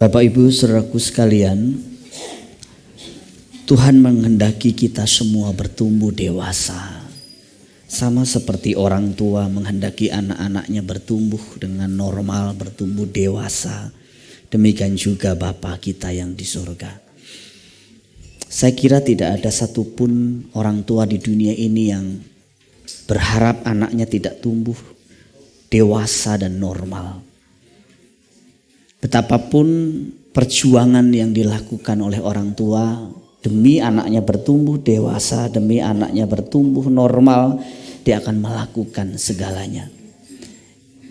Bapak Ibu saudaraku sekalian, Tuhan menghendaki kita semua bertumbuh dewasa. Sama seperti orang tua menghendaki anak-anaknya bertumbuh dengan normal, bertumbuh dewasa. Demikian juga Bapa kita yang di surga. Saya kira tidak ada satupun orang tua di dunia ini yang berharap anaknya tidak tumbuh dewasa dan normal. Betapapun perjuangan yang dilakukan oleh orang tua demi anaknya bertumbuh dewasa, demi anaknya bertumbuh normal, dia akan melakukan segalanya.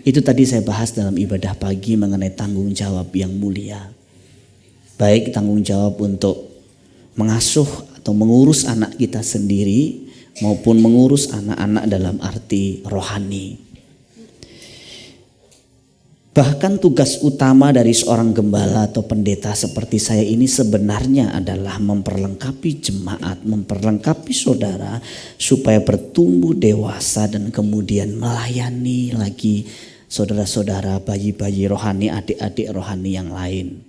Itu tadi saya bahas dalam ibadah pagi mengenai tanggung jawab yang mulia. Baik tanggung jawab untuk mengasuh atau mengurus anak kita sendiri maupun mengurus anak-anak dalam arti rohani. Bahkan tugas utama dari seorang gembala atau pendeta seperti saya ini sebenarnya adalah memperlengkapi jemaat, memperlengkapi saudara supaya bertumbuh dewasa dan kemudian melayani lagi saudara-saudara, bayi-bayi rohani, adik-adik rohani yang lain.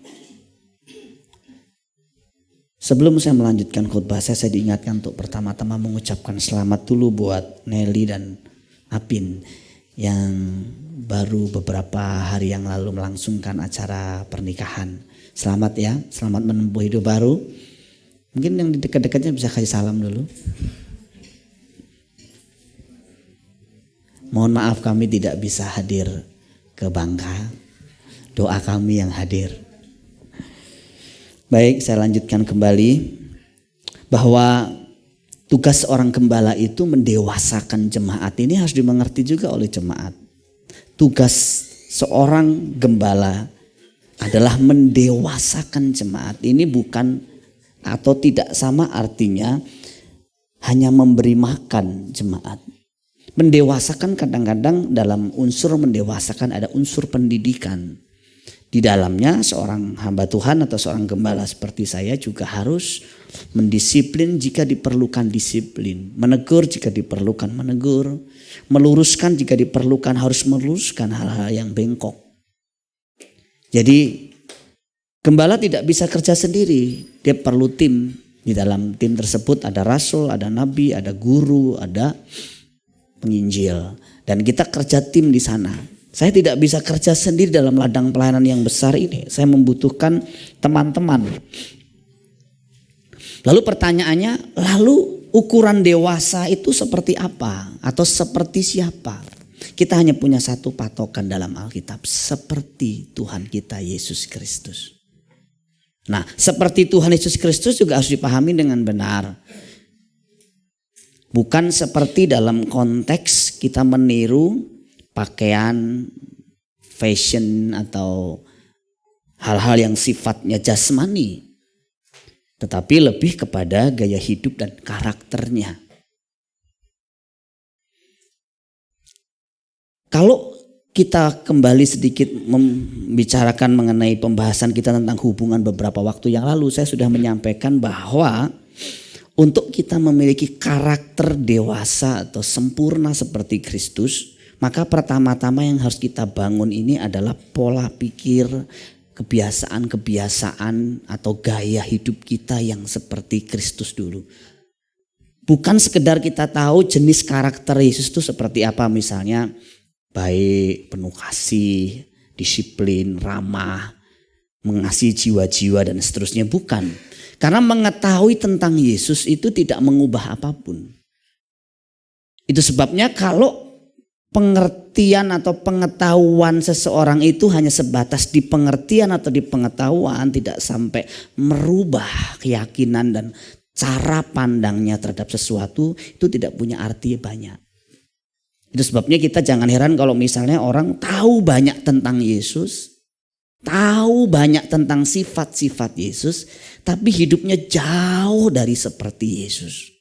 Sebelum saya melanjutkan khotbah saya diingatkan untuk pertama-tama mengucapkan selamat dulu buat Nelly dan Apin yang baru beberapa hari yang lalu melangsungkan acara pernikahan. Selamat ya, selamat menempuh hidup baru. Mungkin yang di dekat-dekatnya bisa kasih salam dulu. Mohon maaf kami tidak bisa hadir ke Bangka. Doa kami yang hadir. Baik, saya lanjutkan kembali bahwa tugas seorang gembala itu mendewasakan jemaat. Ini harus dimengerti juga oleh jemaat. Tugas seorang gembala adalah mendewasakan jemaat. Ini bukan atau tidak sama artinya hanya memberi makan jemaat. Mendewasakan kadang-kadang dalam unsur mendewasakan ada unsur pendidikan. Di dalamnya seorang hamba Tuhan atau seorang gembala seperti saya juga harus mendisiplin jika diperlukan disiplin. Menegur jika diperlukan menegur. Meluruskan jika diperlukan harus meluruskan hal-hal yang bengkok. Jadi gembala tidak bisa kerja sendiri. Dia perlu tim. Di dalam tim tersebut ada rasul, ada nabi, ada guru, ada penginjil. Dan kita kerja tim di sana. Saya tidak bisa kerja sendiri dalam ladang pelayanan yang besar ini. Saya membutuhkan teman-teman. Lalu pertanyaannya, lalu ukuran dewasa itu seperti apa? Atau seperti siapa? Kita hanya punya satu patokan dalam Alkitab. Seperti Tuhan kita Yesus Kristus. Nah, seperti Tuhan Yesus Kristus juga harus dipahami dengan benar. Bukan seperti dalam konteks kita meniru pakaian, fashion atau hal-hal yang sifatnya jasmani. Tetapi lebih kepada gaya hidup dan karakternya. Kalau kita kembali sedikit membicarakan mengenai pembahasan kita tentang hubungan beberapa waktu yang lalu, saya sudah menyampaikan bahwa untuk kita memiliki karakter dewasa atau sempurna seperti Kristus, maka pertama-tama yang harus kita bangun ini adalah pola pikir, kebiasaan-kebiasaan atau gaya hidup kita yang seperti Kristus dulu. Bukan sekedar kita tahu jenis karakter Yesus itu seperti apa, misalnya baik, penuh kasih, disiplin, ramah, mengasihi jiwa-jiwa dan seterusnya. Bukan. Karena mengetahui tentang Yesus itu tidak mengubah apapun. Itu sebabnya kalau pengertian atau pengetahuan seseorang itu hanya sebatas di pengertian atau di pengetahuan, tidak sampai merubah keyakinan dan cara pandangnya terhadap sesuatu, itu tidak punya arti banyak. Itu sebabnya kita jangan heran kalau misalnya orang tahu banyak tentang Yesus, tahu banyak tentang sifat-sifat Yesus, tapi hidupnya jauh dari seperti Yesus.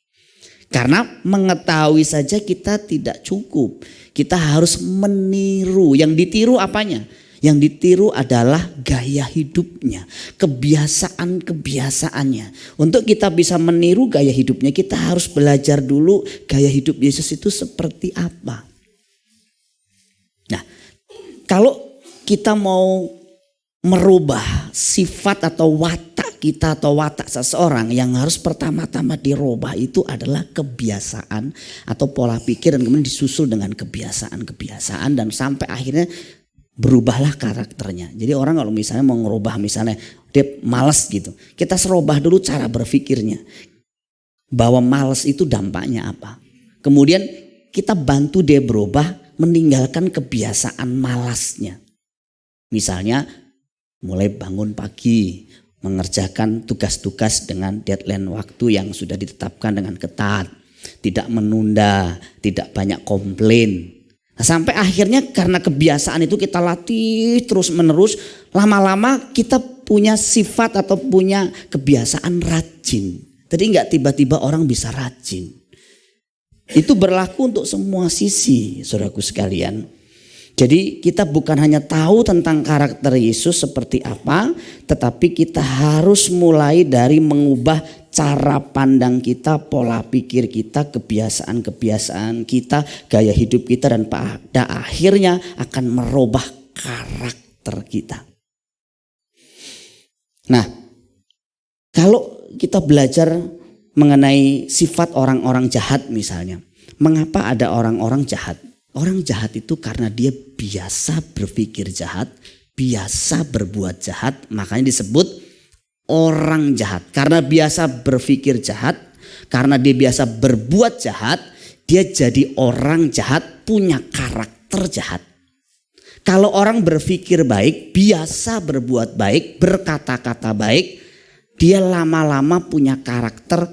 Karena mengetahui saja kita tidak cukup. Kita harus meniru. Yang ditiru apanya? Yang ditiru adalah gaya hidupnya, kebiasaan-kebiasaannya. Untuk kita bisa meniru gaya hidupnya, kita harus belajar dulu gaya hidup Yesus itu seperti apa. Nah, kalau kita mau merubah sifat atau watak kita atau watak seseorang yang harus pertama-tama dirubah itu adalah kebiasaan atau pola pikir, dan kemudian disusul dengan kebiasaan-kebiasaan dan sampai akhirnya berubahlah karakternya. Jadi orang kalau misalnya mau ngerubah, misalnya dia malas gitu, kita serubah dulu cara berpikirnya. Bahwa malas itu dampaknya apa. Kemudian kita bantu dia berubah, meninggalkan kebiasaan malasnya. Misalnya mulai bangun pagi, mengerjakan tugas-tugas dengan deadline waktu yang sudah ditetapkan dengan ketat, tidak menunda, tidak banyak komplain. Nah, sampai akhirnya karena kebiasaan itu kita latih terus menerus, lama-lama kita punya sifat atau punya kebiasaan rajin. Jadi nggak tiba-tiba orang bisa rajin. Itu berlaku untuk semua sisi, saudaraku sekalian. Jadi kita bukan hanya tahu tentang karakter Yesus seperti apa, tetapi kita harus mulai dari mengubah cara pandang kita, pola pikir kita, kebiasaan-kebiasaan kita, gaya hidup kita, dan pada akhirnya akan merubah karakter kita. Nah, kalau kita belajar mengenai sifat orang-orang jahat misalnya, mengapa ada orang-orang jahat? Orang jahat itu karena dia biasa berpikir jahat, biasa berbuat jahat, makanya disebut orang jahat. Karena biasa berpikir jahat, karena dia biasa berbuat jahat, dia jadi orang jahat, punya karakter jahat. Kalau orang berpikir baik, biasa berbuat baik, berkata-kata baik, dia lama-lama punya karakter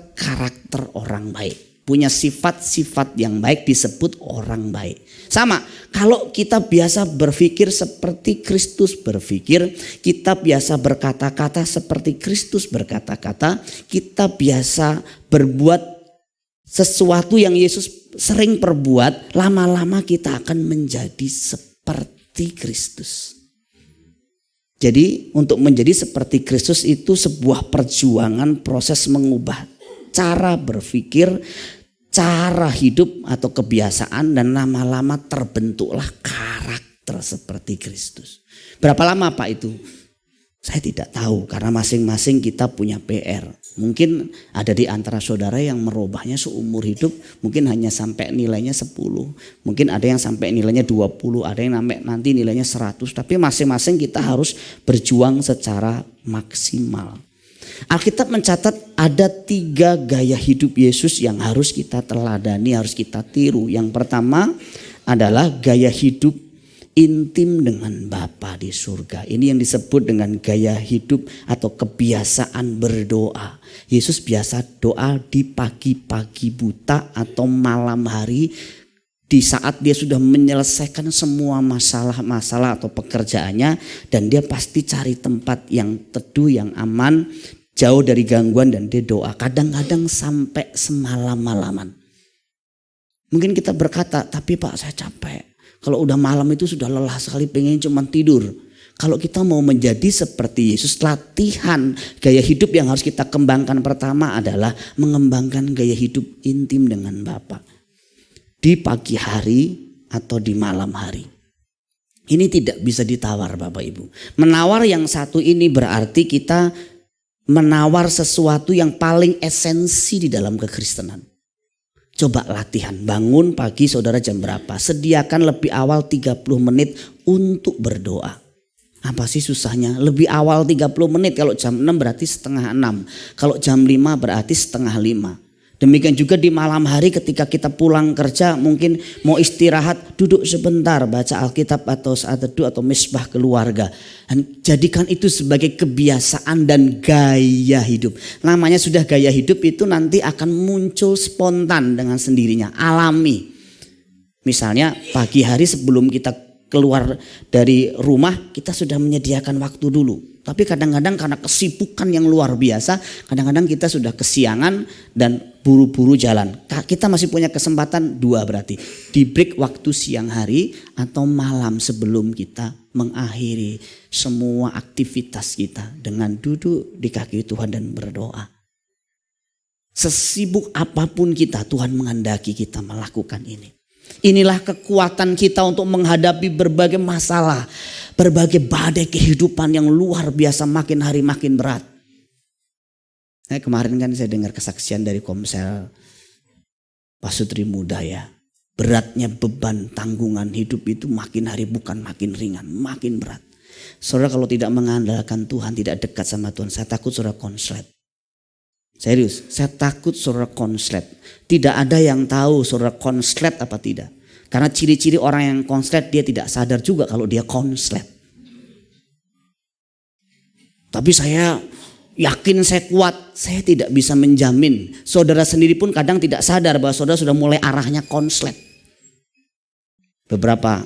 orang baik. Punya sifat-sifat yang baik, disebut orang baik. Sama, kalau kita biasa berpikir seperti Kristus berpikir, kita biasa berkata-kata seperti Kristus berkata-kata, kita biasa berbuat sesuatu yang Yesus sering perbuat, lama-lama kita akan menjadi seperti Kristus. Jadi untuk menjadi seperti Kristus itu sebuah perjuangan, proses mengubah cara berpikir, cara hidup atau kebiasaan, dan lama-lama terbentuklah karakter seperti Kristus. Berapa lama Pak itu? Saya tidak tahu karena masing-masing kita punya PR. Mungkin ada di antara saudara yang merubahnya seumur hidup, mungkin hanya sampai nilainya 10. Mungkin ada yang sampai nilainya 20, ada yang sampai nanti nilainya 100. Tapi masing-masing kita harus berjuang secara maksimal. Alkitab mencatat ada 3 gaya hidup Yesus yang harus kita teladani, harus kita tiru. Yang pertama adalah gaya hidup intim dengan Bapa di surga. Ini yang disebut dengan gaya hidup atau kebiasaan berdoa. Yesus biasa doa di pagi-pagi buta atau malam hari, di saat dia sudah menyelesaikan semua masalah-masalah atau pekerjaannya, dan dia pasti cari tempat yang teduh, yang aman, jauh dari gangguan, dan dia doa. Kadang-kadang sampai semalam-malaman. Mungkin kita berkata, tapi Pak saya capek. Kalau udah malam itu sudah lelah sekali, pengen cuma tidur. Kalau kita mau menjadi seperti Yesus, latihan gaya hidup yang harus kita kembangkan pertama adalah mengembangkan gaya hidup intim dengan Bapa. Di pagi hari atau di malam hari. Ini tidak bisa ditawar Bapak Ibu. Menawar yang satu ini berarti kita menawar sesuatu yang paling esensi di dalam kekristenan. Coba latihan, bangun pagi saudara jam berapa? Sediakan lebih awal 30 menit untuk berdoa. Apa sih susahnya? Lebih awal 30 menit, kalau jam 6 berarti setengah 6. Kalau jam 5 berarti setengah 5. Demikian juga di malam hari ketika kita pulang kerja, mungkin mau istirahat, duduk sebentar baca Alkitab atau saat teduh atau misbah keluarga. Dan jadikan itu sebagai kebiasaan dan gaya hidup. Namanya sudah gaya hidup, itu nanti akan muncul spontan dengan sendirinya, alami. Misalnya pagi hari sebelum kita keluar dari rumah, kita sudah menyediakan waktu dulu. Tapi kadang-kadang karena kesibukan yang luar biasa, kadang-kadang kita sudah kesiangan dan buru-buru jalan. Kita masih punya kesempatan 2 berarti. Di break waktu siang hari atau malam sebelum kita mengakhiri semua aktivitas kita dengan duduk di kaki Tuhan dan berdoa. Sesibuk apapun kita, Tuhan menghendaki kita melakukan ini. Inilah kekuatan kita untuk menghadapi berbagai masalah. Berbagai badai kehidupan yang luar biasa makin hari makin berat. Kemarin kan saya dengar kesaksian dari Komsel Pak Sutri Muda ya. Beratnya beban tanggungan hidup itu makin hari bukan makin ringan, makin berat. Saudara kalau tidak mengandalkan Tuhan, tidak dekat sama Tuhan, saya takut saudara konslet. Serius, saya takut saudara konslet. Tidak ada yang tahu saudara konslet apa tidak. Karena ciri-ciri orang yang konslet dia tidak sadar juga kalau dia konslet. Tapi saya yakin saya kuat, saya tidak bisa menjamin. Saudara sendiri pun kadang tidak sadar bahwa saudara sudah mulai arahnya konslet. Beberapa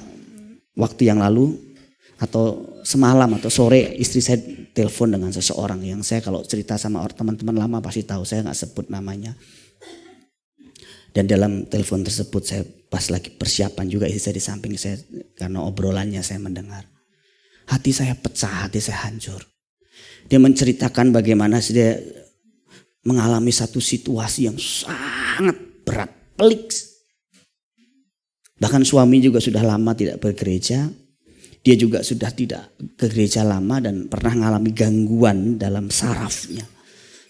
waktu yang lalu atau semalam atau sore istri saya telepon dengan seseorang yang saya kalau cerita sama teman-teman lama pasti tahu, saya nggak sebut namanya. Dan dalam telepon tersebut saya pas lagi persiapan juga istri saya di samping saya karena obrolannya saya mendengar. Hati saya pecah, hati saya hancur. Dia menceritakan bagaimana dia mengalami satu situasi yang sangat berat, pelik. Bahkan suami juga sudah lama tidak bergereja. Dia juga sudah tidak ke gereja lama dan pernah mengalami gangguan dalam sarafnya.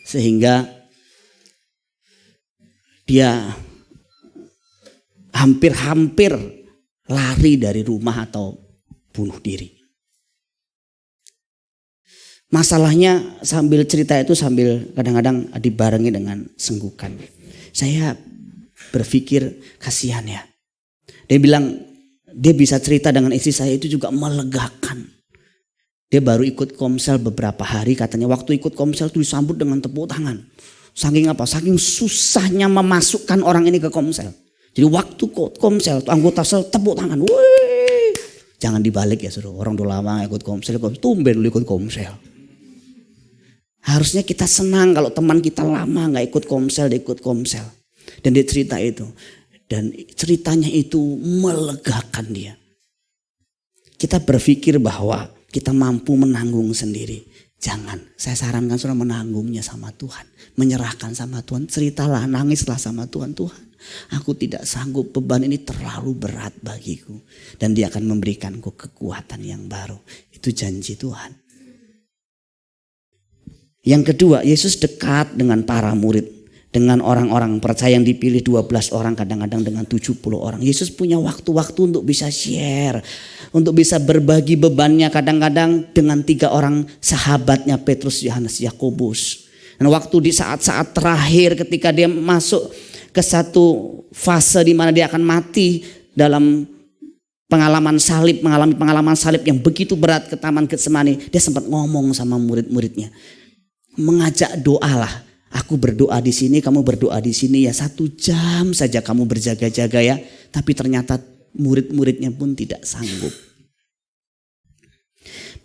Sehingga dia hampir-hampir lari dari rumah atau bunuh diri. Masalahnya sambil cerita itu sambil kadang-kadang dibarengi dengan senggukan. Saya berpikir kasihan ya. Dia bilang dia bisa cerita dengan istri saya itu juga melegakan. Dia baru ikut Komsel beberapa hari, katanya waktu ikut Komsel itu disambut dengan tepuk tangan. Saking apa? Saking susahnya memasukkan orang ini ke Komsel. Jadi waktu Komsel anggota sel tepuk tangan. Wih. Jangan dibalik ya saudara. Orang udah lama ikut Komsel, tumben lu ikut Komsel. Harusnya kita senang kalau teman kita lama gak ikut Komsel, dia ikut Komsel. Dan dia cerita itu. Dan ceritanya itu melegakan dia. Kita berpikir bahwa kita mampu menanggung sendiri. Jangan, saya sarankan saudara menanggungnya sama Tuhan. Menyerahkan sama Tuhan, ceritalah, nangislah sama Tuhan. Tuhan, aku tidak sanggup, beban ini terlalu berat bagiku. Dan dia akan memberikanku kekuatan yang baru. Itu janji Tuhan. Yang kedua, Yesus dekat dengan para murid. Dengan orang-orang percaya yang dipilih 12 orang, kadang-kadang dengan 70 orang. Yesus punya waktu-waktu untuk bisa share. Untuk bisa berbagi bebannya kadang-kadang dengan 3 orang sahabatnya Petrus, Yohanes, Yakobus. Dan waktu di saat-saat terakhir ketika dia masuk ke satu fase di mana dia akan mati dalam mengalami pengalaman salib yang begitu berat ke Taman Getsemani. Dia sempat ngomong sama murid-muridnya. Mengajak doa lah. Aku berdoa di sini, kamu berdoa di sini ya 1 jam saja kamu berjaga-jaga ya. Tapi ternyata murid-muridnya pun tidak sanggup.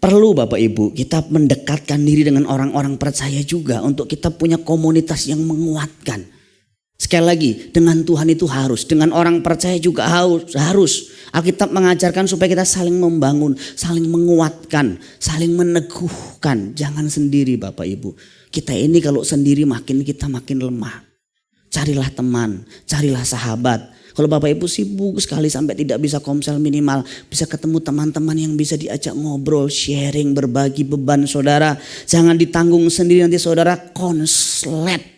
Perlu Bapak Ibu kita mendekatkan diri dengan orang-orang percaya juga untuk kita punya komunitas yang menguatkan. Sekali lagi dengan Tuhan itu harus, dengan orang percaya juga harus. Alkitab mengajarkan supaya kita saling membangun, saling menguatkan, saling meneguhkan. Jangan sendiri Bapak Ibu. Kita ini kalau sendiri kita makin lemah. Carilah teman, carilah sahabat. Kalau Bapak Ibu sibuk sekali sampai tidak bisa Komsel minimal, bisa ketemu teman-teman yang bisa diajak ngobrol, sharing, berbagi beban saudara. Jangan ditanggung sendiri, nanti saudara konslet.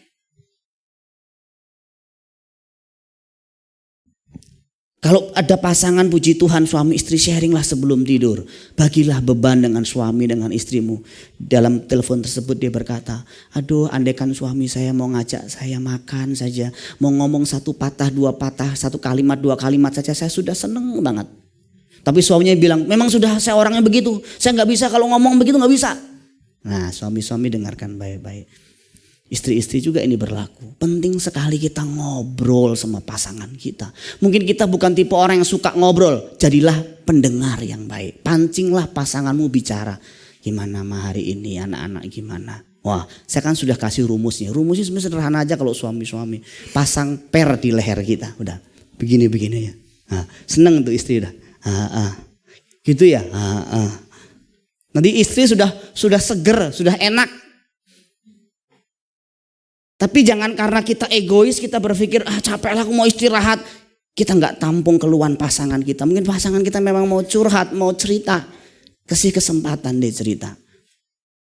Kalau ada pasangan puji Tuhan suami istri sharinglah sebelum tidur. Bagilah beban dengan suami dengan istrimu. Dalam telepon tersebut dia berkata, aduh andaikan suami saya mau ngajak saya makan saja. Mau ngomong 1 patah 2 patah, 1 kalimat 2 kalimat saja saya sudah seneng banget. Tapi suaminya bilang memang sudah saya orangnya begitu. Saya gak bisa kalau ngomong begitu gak bisa. Nah suami-suami dengarkan baik-baik. Istri-istri juga ini berlaku. Penting sekali kita ngobrol sama pasangan kita. Mungkin kita bukan tipe orang yang suka ngobrol. Jadilah pendengar yang baik. Pancinglah pasanganmu bicara. Gimana mah hari ini anak-anak gimana. Wah saya kan sudah kasih rumusnya. Rumusnya sebenarnya sederhana aja kalau suami-suami. Pasang per di leher kita. Udah begini-begini ya. Nah, seneng tuh istri udah. Gitu ya. Nanti istri sudah seger, sudah enak. Tapi jangan karena kita egois kita berpikir capek lah aku mau istirahat. Kita gak tampung keluhan pasangan kita. Mungkin pasangan kita memang mau curhat, mau cerita. Kasih kesempatan deh cerita.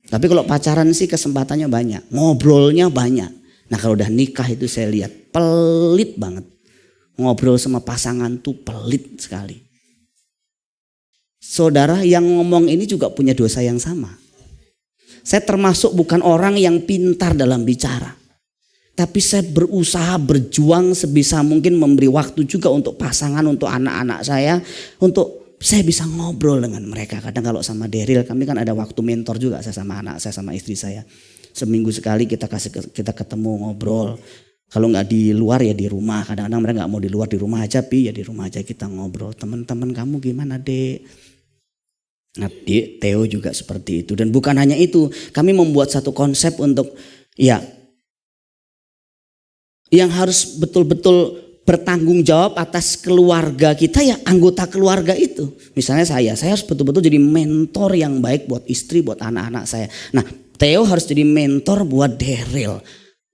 Tapi kalau pacaran sih kesempatannya banyak. Ngobrolnya banyak. Nah kalau udah nikah itu saya lihat pelit banget. Ngobrol sama pasangan tuh pelit sekali. Saudara yang ngomong ini juga punya dosa yang sama. Saya termasuk bukan orang yang pintar dalam bicara. Tapi saya berusaha berjuang sebisa mungkin memberi waktu juga untuk pasangan, untuk anak-anak saya. Untuk saya bisa ngobrol dengan mereka. Kadang kalau sama Daryl kami kan ada waktu mentor juga saya sama anak saya sama istri saya. Seminggu sekali kita ketemu ngobrol. Kalau nggak di luar ya di rumah. Kadang-kadang mereka nggak mau di luar, di rumah aja ya di rumah aja kita ngobrol. Teman-teman kamu gimana dek? Nah, Theo juga seperti itu. Dan bukan hanya itu, kami membuat satu konsep untuk ya yang harus betul-betul bertanggung jawab atas keluarga kita ya anggota keluarga itu. Misalnya saya harus betul-betul jadi mentor yang baik buat istri, buat anak-anak saya. Nah, Theo harus jadi mentor buat Daryl.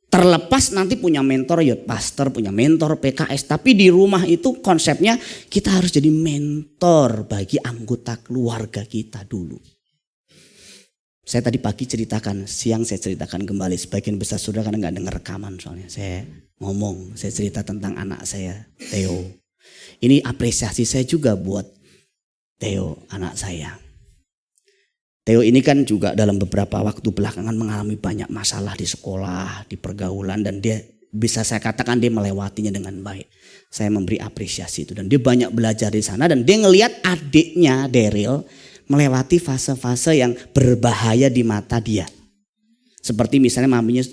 Terlepas nanti punya mentor youth pastor, punya mentor PKS. Tapi di rumah itu konsepnya kita harus jadi mentor bagi anggota keluarga kita dulu. Saya tadi pagi ceritakan, siang saya ceritakan kembali. Sebagian besar saudara karena gak dengar rekaman soalnya. Saya cerita tentang anak saya, Theo. Ini apresiasi saya juga buat Theo, anak saya. Theo ini kan juga dalam beberapa waktu belakangan mengalami banyak masalah di sekolah, di pergaulan. Dan dia bisa saya katakan dia melewatinya dengan baik. Saya memberi apresiasi itu. Dan dia banyak belajar di sana. Dan dia ngelihat adiknya Daryl melewati fase-fase yang berbahaya di mata dia. Seperti misalnya maminya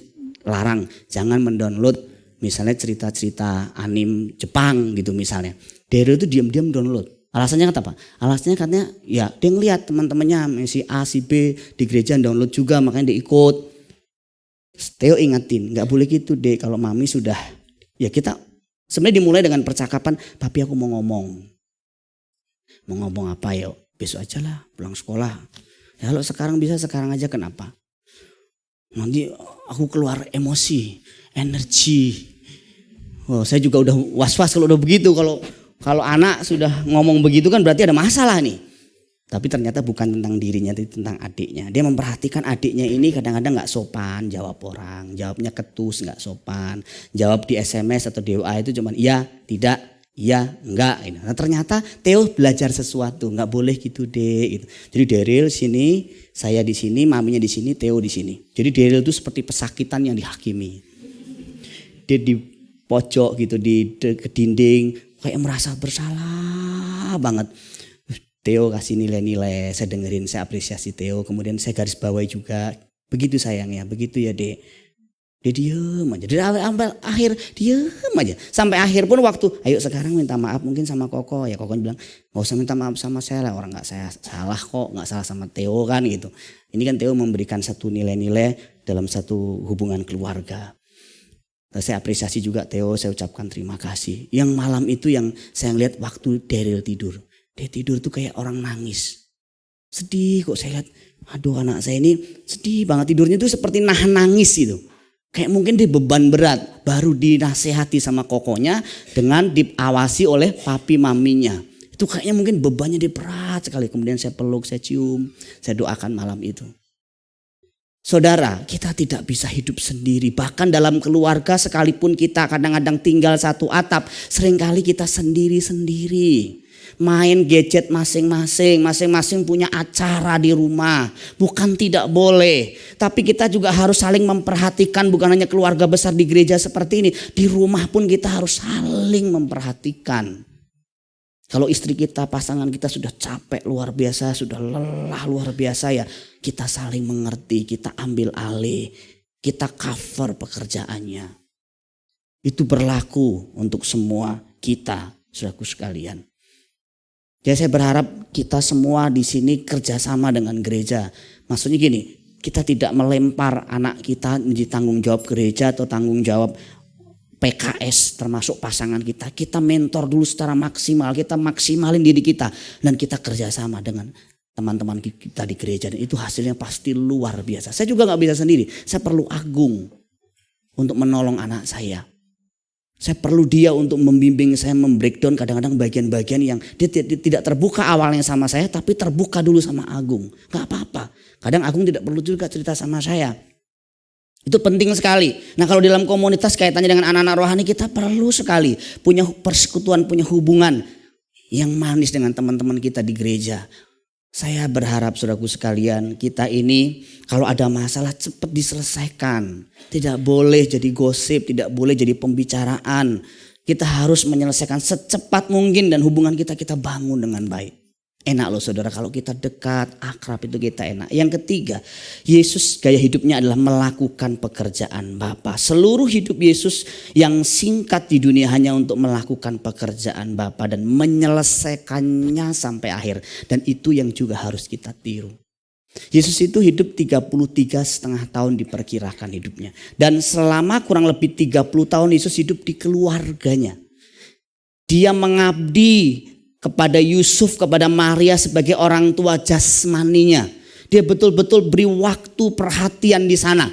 larang jangan mendownload misalnya cerita-cerita anime Jepang gitu misalnya. Daryl itu diam-diam download. Alasannya apa? Alasannya katanya ya dia ngeliat teman-temannya si A, si B di gereja download juga makanya dia ikut. Theo ingetin gak boleh gitu deh kalau mami sudah. Ya kita sebenarnya dimulai dengan percakapan, papi aku mau ngomong. Mau ngomong apa yuk? Besok aja lah pulang sekolah. Ya kalau sekarang bisa sekarang aja kenapa? Nanti aku keluar emosi, energi. Oh, saya juga udah was-was kalau udah begitu. Kalau anak sudah ngomong begitu kan berarti ada masalah nih. Tapi ternyata bukan tentang dirinya, tapi tentang adiknya. Dia memperhatikan adiknya ini kadang-kadang gak sopan jawab orang. Jawabnya ketus, gak sopan. Jawab di SMS atau di WA itu cuman iya, tidak, iya, enggak. Nah, ternyata Theo belajar sesuatu. Gak boleh gitu deh. Gitu. Jadi Daryl sini, saya di sini, maminya di sini, Theo di sini. Jadi Daryl itu seperti pesakitan yang dihakimi. Dia di pojok gitu, di dinding. Kayak merasa bersalah banget. Theo kasih nilai-nilai, saya dengerin, saya apresiasi Theo. Kemudian saya garis bawahi juga. Begitu sayangnya, begitu ya dek. Dia diem aja. Dari sampai akhir diem aja. Sampai akhir pun waktu, ayo sekarang minta maaf mungkin sama Koko. Ya Koko bilang, gak usah minta maaf sama saya lah. Orang gak saya salah kok, gak salah sama Theo kan gitu. Ini kan Theo memberikan satu nilai-nilai dalam satu hubungan keluarga. Saya apresiasi juga Theo, saya ucapkan terima kasih. Yang malam itu yang saya lihat waktu Daryl tidur. Dia tidur tuh kayak orang nangis. Sedih kok saya lihat, aduh anak saya ini sedih banget tidurnya tuh seperti nahan nangis gitu. Kayak mungkin dia beban berat, baru dinasehati sama kokonya dengan diawasi oleh papi maminya. Itu kayaknya mungkin bebannya dia berat sekali. Kemudian saya peluk, saya cium, saya doakan malam itu. Saudara, kita tidak bisa hidup sendiri. Bahkan dalam keluarga sekalipun kita kadang-kadang tinggal satu atap, seringkali kita sendiri-sendiri. Main gadget masing-masing, masing-masing punya acara di rumah. Bukan tidak boleh, tapi kita juga harus saling memperhatikan. Bukan hanya keluarga besar di gereja seperti ini, di rumah pun kita harus saling memperhatikan. Kalau istri kita, pasangan kita sudah capek luar biasa, sudah lelah luar biasa ya, kita saling mengerti, kita ambil alih, kita cover pekerjaannya. Itu berlaku untuk semua kita, saudaraku sekalian. Jadi saya berharap kita semua di sini kerjasama dengan gereja. Maksudnya gini, kita tidak melempar anak kita menjadi tanggung jawab gereja atau tanggung jawab PKS termasuk pasangan kita. Kita mentor dulu secara maksimal, kita maksimalin diri kita. Dan kita kerjasama dengan teman-teman kita di gereja. Dan itu hasilnya pasti luar biasa. Saya juga gak bisa sendiri, saya perlu Agung untuk menolong anak saya. Saya perlu dia untuk membimbing saya, membreakdown kadang-kadang bagian-bagian yang dia tidak terbuka awalnya sama saya, tapi terbuka dulu sama Agung. Gak apa-apa. Kadang Agung tidak perlu juga cerita sama saya. Itu penting sekali. Nah kalau dalam komunitas kaitannya dengan anak-anak rohani, kita perlu sekali punya persekutuan, punya hubungan yang manis dengan teman-teman kita di gereja. Saya berharap saudaraku sekalian, kita ini kalau ada masalah cepat diselesaikan. Tidak boleh jadi gosip, tidak boleh jadi pembicaraan. Kita harus menyelesaikan secepat mungkin dan hubungan kita bangun dengan baik. Enak loh saudara kalau kita dekat, akrab itu kita enak. Yang ketiga, Yesus gaya hidupnya adalah melakukan pekerjaan Bapa. Seluruh hidup Yesus yang singkat di dunia hanya untuk melakukan pekerjaan Bapa dan menyelesaikannya sampai akhir. Dan itu yang juga harus kita tiru. Yesus itu hidup 33,5 tahun diperkirakan hidupnya. Dan selama kurang lebih 30 tahun Yesus hidup di keluarganya. Dia mengabdi kepada Yusuf, kepada Maria sebagai orang tua jasmaninya. Dia betul-betul beri waktu perhatian di sana.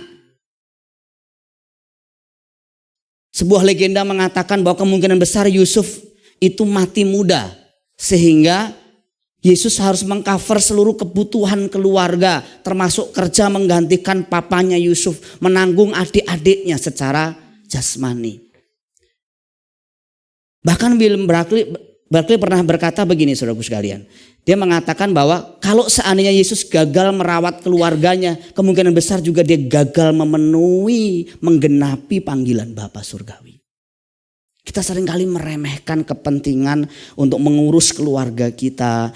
Sebuah legenda mengatakan bahwa kemungkinan besar Yusuf itu mati muda. Sehingga Yesus harus mengcover seluruh kebutuhan keluarga. Termasuk kerja menggantikan papanya Yusuf. Menanggung adik-adiknya secara jasmani. Bahkan William Barclay pernah berkata begini saudaraku sekalian. Dia mengatakan bahwa kalau seandainya Yesus gagal merawat keluarganya, kemungkinan besar juga dia gagal menggenapi panggilan Bapa Surgawi. Kita seringkali meremehkan kepentingan untuk mengurus keluarga kita,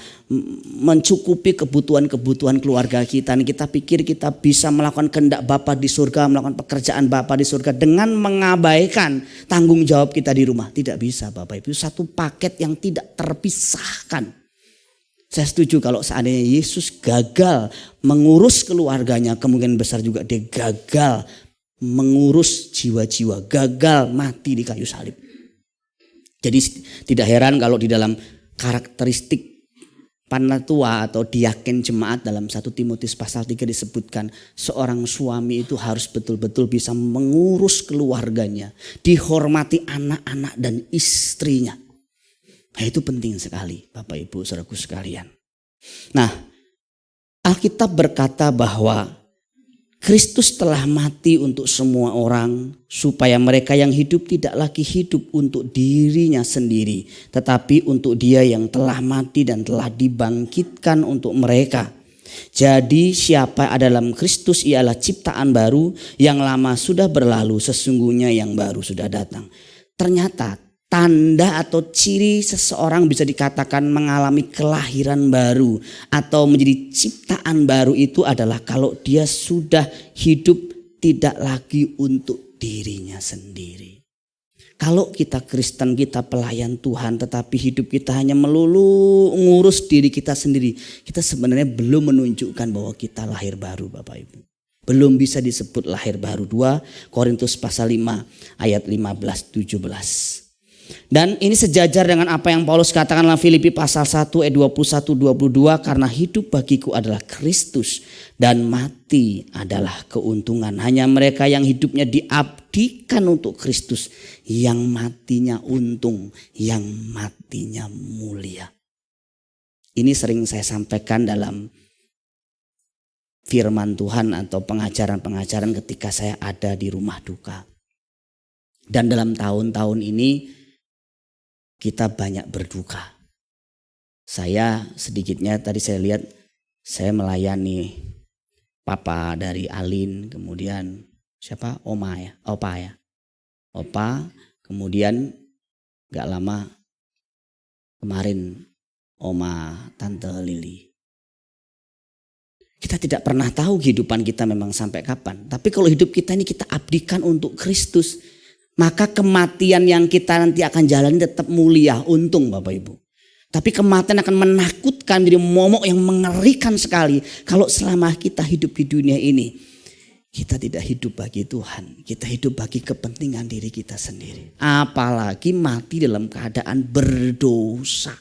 mencukupi kebutuhan-kebutuhan keluarga kita. Kita pikir kita bisa melakukan kehendak Bapa di surga, melakukan pekerjaan Bapa di surga dengan mengabaikan tanggung jawab kita di rumah. Tidak bisa Bapak Ibu, satu paket yang tidak terpisahkan. Saya setuju kalau seandainya Yesus gagal mengurus keluarganya, kemungkinan besar juga dia gagal mengurus jiwa-jiwa, gagal mati di kayu salib. Jadi tidak heran kalau di dalam karakteristik panatua atau diaken jemaat dalam 1 Timotius pasal 3 disebutkan seorang suami itu harus betul-betul bisa mengurus keluarganya, dihormati anak-anak dan istrinya. Nah, itu penting sekali Bapak Ibu saudaraku sekalian. Nah, Alkitab berkata bahwa Kristus telah mati untuk semua orang supaya mereka yang hidup tidak lagi hidup untuk dirinya sendiri, tetapi untuk Dia yang telah mati dan telah dibangkitkan untuk mereka. Jadi siapa ada dalam Kristus ialah ciptaan baru, yang lama sudah berlalu, sesungguhnya yang baru sudah datang. Ternyata tanda atau ciri seseorang bisa dikatakan mengalami kelahiran baru atau menjadi ciptaan baru itu adalah kalau dia sudah hidup tidak lagi untuk dirinya sendiri. Kalau kita Kristen, kita pelayan Tuhan, tetapi hidup kita hanya melulu ngurus diri kita sendiri, kita sebenarnya belum menunjukkan bahwa kita lahir baru Bapak Ibu. Belum bisa disebut lahir baru. 2 Korintus pasal 5 ayat 15-17. Dan ini sejajar dengan apa yang Paulus katakan dalam Filipi pasal 1 ayat 21-22. Karena hidup bagiku adalah Kristus dan mati adalah keuntungan. Hanya mereka yang hidupnya diabdikan untuk Kristus, yang matinya untung, yang matinya mulia. Ini sering saya sampaikan dalam firman Tuhan atau pengajaran-pengajaran ketika saya ada di rumah duka. Dan dalam tahun-tahun ini kita banyak berduka. Saya sedikitnya tadi saya lihat saya melayani papa dari Alin, kemudian siapa? Opa ya. Opa, kemudian gak lama kemarin Oma Tante Lili. Kita tidak pernah tahu kehidupan kita memang sampai kapan. Tapi kalau hidup kita ini kita abdikan untuk Kristus, maka kematian yang kita nanti akan jalani tetap mulia, untung Bapak Ibu. Tapi kematian akan menakutkan, jadi momok yang mengerikan sekali. Kalau selama kita hidup di dunia ini, kita tidak hidup bagi Tuhan. Kita hidup bagi kepentingan diri kita sendiri. Apalagi mati dalam keadaan berdosa.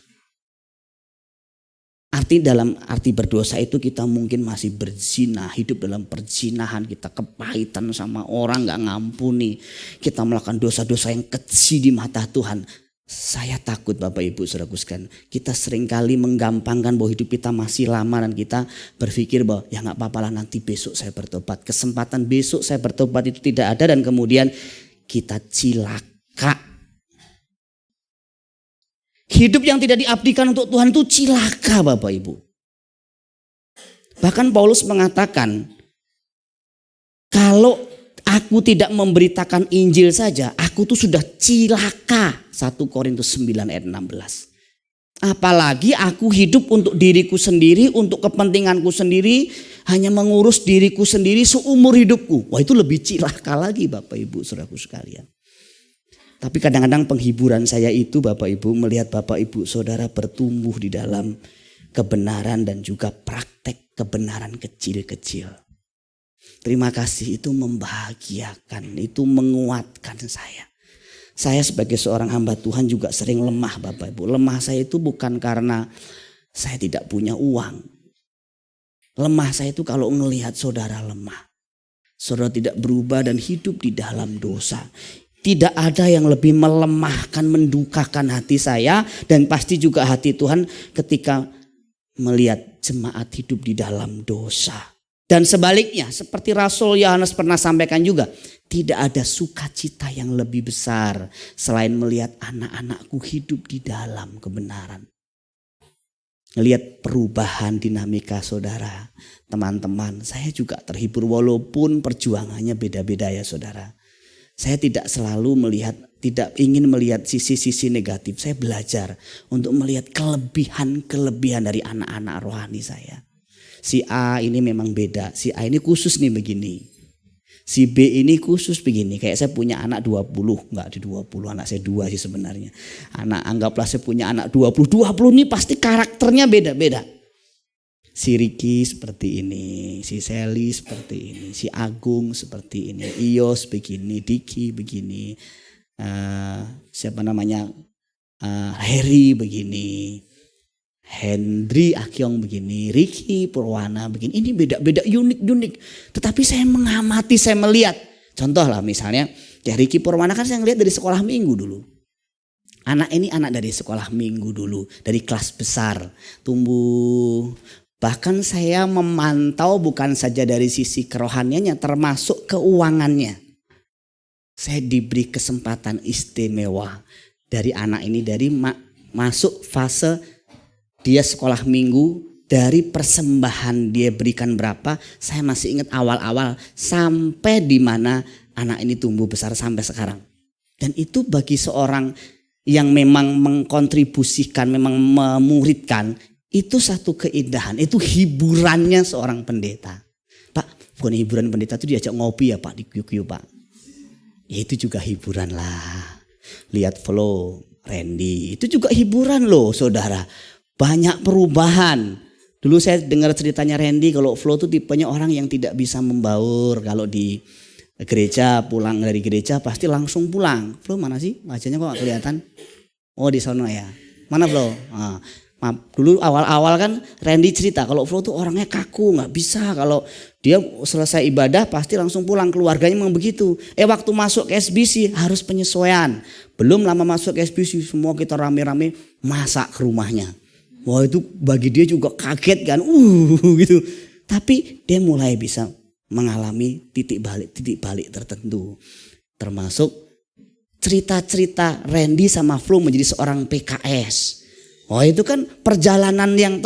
Dalam arti berdosa itu kita mungkin masih berzina, hidup dalam perzinahan, kita kepahitan sama orang, gak ngampuni. Kita melakukan dosa-dosa yang keji di mata Tuhan. Saya takut Bapak Ibu Saudaraku sekalian, kita seringkali menggampangkan bahwa hidup kita masih lama dan kita berpikir bahwa ya gak apa-apa lah, nanti besok saya bertobat. Kesempatan besok saya bertobat itu tidak ada dan kemudian kita cilaka. Hidup yang tidak diabdikan untuk Tuhan itu cilaka Bapak Ibu. Bahkan Paulus mengatakan, kalau aku tidak memberitakan Injil saja, aku tuh sudah cilaka. 1 Korintus 9 ayat 16. Apalagi aku hidup untuk diriku sendiri, untuk kepentinganku sendiri, hanya mengurus diriku sendiri seumur hidupku. Wah, itu lebih cilaka lagi Bapak Ibu Saudaraku sekalian. Tapi kadang-kadang penghiburan saya itu Bapak Ibu melihat Bapak Ibu Saudara bertumbuh di dalam kebenaran dan juga praktek kebenaran kecil-kecil. Terima kasih, itu membahagiakan, itu menguatkan saya. Saya sebagai seorang hamba Tuhan juga sering lemah Bapak Ibu. Lemah saya itu bukan karena saya tidak punya uang. Lemah saya itu kalau melihat saudara lemah. Saudara tidak berubah dan hidup di dalam dosa. Tidak ada yang lebih melemahkan, mendukakan hati saya dan pasti juga hati Tuhan ketika melihat jemaat hidup di dalam dosa. Dan sebaliknya, seperti Rasul Yohanes pernah sampaikan juga, tidak ada sukacita yang lebih besar selain melihat anak-anakku hidup di dalam kebenaran. Melihat perubahan dinamika saudara, teman-teman, saya juga terhibur walaupun perjuangannya beda-beda ya saudara. Saya tidak selalu tidak ingin melihat sisi-sisi negatif. Saya belajar untuk melihat kelebihan-kelebihan dari anak-anak rohani saya. Si A ini memang beda, si A ini khusus nih begini. Si B ini khusus begini. Kayak saya punya anak 20, enggak di 20, anak saya 2 sih sebenarnya. Anggaplah saya punya anak 20 ini pasti karakternya beda-beda. Si Ricky seperti ini, si Sally seperti ini, si Agung seperti ini, Ios begini, Diki begini, Harry begini, Hendri Akyong begini, Ricky Purwana begini. Ini beda-beda, unik-unik. Tetapi saya mengamati, saya melihat. Contoh lah misalnya, ya Ricky Purwana kan saya ngelihat dari sekolah minggu dulu. Anak ini anak dari sekolah minggu dulu, dari kelas besar, tumbuh. Bahkan saya memantau bukan saja dari sisi kerohaniannya, termasuk keuangannya. Saya diberi kesempatan istimewa dari anak ini, dari masuk fase dia sekolah minggu, dari persembahan dia berikan berapa. Saya masih ingat awal-awal sampai di mana anak ini tumbuh besar sampai sekarang. Dan itu bagi seorang yang memang mengkontribusikan, memang memuridkan, itu satu keindahan, itu hiburannya seorang pendeta. Pak, bukan hiburan pendeta itu diajak ngopi ya Pak, di QQ Pak. Ya itu juga hiburan lah. Lihat flow Randy, itu juga hiburan loh saudara. Banyak perubahan. Dulu saya dengar ceritanya Randy, kalau flow itu tipenya orang yang tidak bisa membaur. Kalau di gereja, pulang dari gereja pasti langsung pulang. Flow mana sih? Wajahnya kok gak kelihatan? Oh di sana ya. Mana Flow? Dulu awal-awal kan Randy cerita kalau Flow tuh orangnya kaku, nggak bisa, kalau dia selesai ibadah pasti langsung pulang, keluarganya memang begitu. Waktu masuk ke SBC harus penyesuaian. Belum lama masuk ke SBC semua kita rame-rame masak ke rumahnya. Wah itu bagi dia juga kaget kan, gitu. Tapi dia mulai bisa mengalami titik balik tertentu. Termasuk cerita-cerita Randy sama Flow menjadi seorang PKS. Oh itu kan perjalanan yang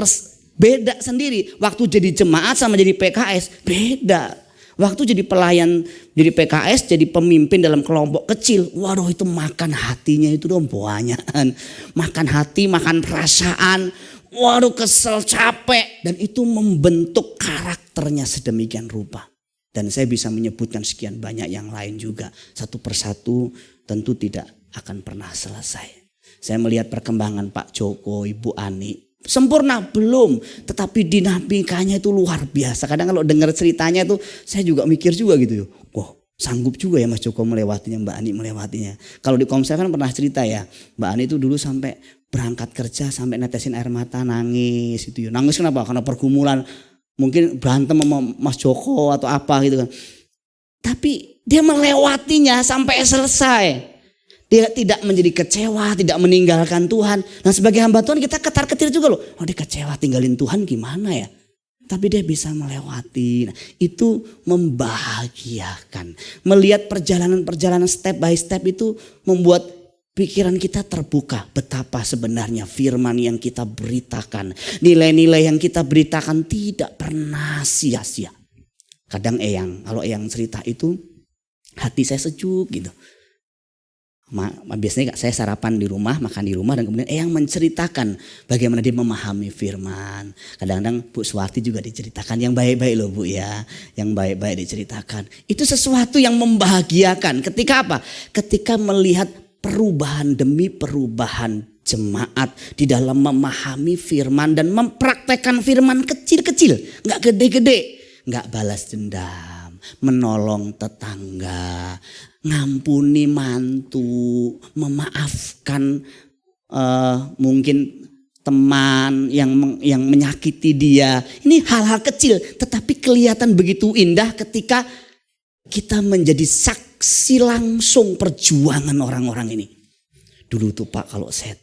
beda sendiri. Waktu jadi jemaat sama jadi PKS beda. Waktu jadi pelayan, jadi PKS, jadi pemimpin dalam kelompok kecil. Waduh itu makan hatinya itu dong banyakan. Makan hati, makan perasaan. Waduh kesel, capek. Dan itu membentuk karakternya sedemikian rupa. Dan saya bisa menyebutkan sekian banyak yang lain juga. Satu persatu tentu tidak akan pernah selesai. Saya melihat perkembangan Pak Joko, Ibu Ani. Sempurna belum, tetapi dinamikanya itu luar biasa. Kadang kalau dengar ceritanya itu saya juga mikir juga gitu. Wah sanggup juga ya Mas Joko melewatinya, Mbak Ani melewatinya. Kalau di Komsel kan pernah cerita ya, Mbak Ani itu dulu sampai berangkat kerja sampai netesin air mata, nangis gitu ya. Nangis kenapa? Karena pergumulan, mungkin berantem sama Mas Joko atau apa gitu kan. Tapi dia melewatinya sampai selesai. Dia tidak menjadi kecewa, tidak meninggalkan Tuhan. Nah sebagai hamba Tuhan kita ketar-ketir juga loh. Oh dia kecewa tinggalin Tuhan gimana ya? Tapi dia bisa melewati. Nah, itu membahagiakan. Melihat perjalanan-perjalanan step by step itu membuat pikiran kita terbuka. Betapa sebenarnya firman yang kita beritakan. Nilai-nilai yang kita beritakan tidak pernah sia-sia. Kadang kalau Eyang cerita itu hati saya sejuk gitu. Biasanya saya sarapan di rumah, makan di rumah, dan kemudian Eyang menceritakan bagaimana dia memahami firman. Kadang-kadang Bu Suwarti juga diceritakan yang baik-baik loh Bu ya, yang baik-baik diceritakan. Itu sesuatu yang membahagiakan. Ketika apa? Ketika melihat perubahan demi perubahan jemaat di dalam memahami firman dan mempraktekkan firman kecil-kecil, nggak gede-gede, nggak balas dendam, menolong tetangga, ngampuni mantu, memaafkan mungkin teman yang menyakiti dia. Ini hal-hal kecil tetapi kelihatan begitu indah ketika kita menjadi saksi langsung perjuangan orang-orang ini. Dulu tuh Pak, kalau saya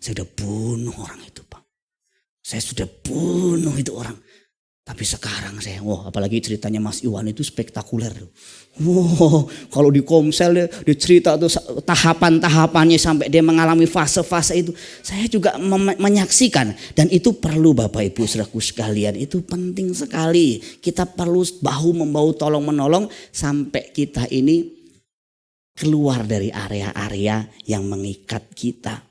sudah bunuh orang itu Pak. Saya sudah bunuh itu orang. Tapi sekarang apalagi ceritanya Mas Iwan itu spektakuler. Kalau di Komsel dia cerita tuh tahapan-tahapannya sampai dia mengalami fase-fase itu. Saya juga menyaksikan, dan itu perlu Bapak Ibu Saudaraku sekalian, itu penting sekali. Kita perlu bahu-membahu tolong-menolong sampai kita ini keluar dari area-area yang mengikat kita.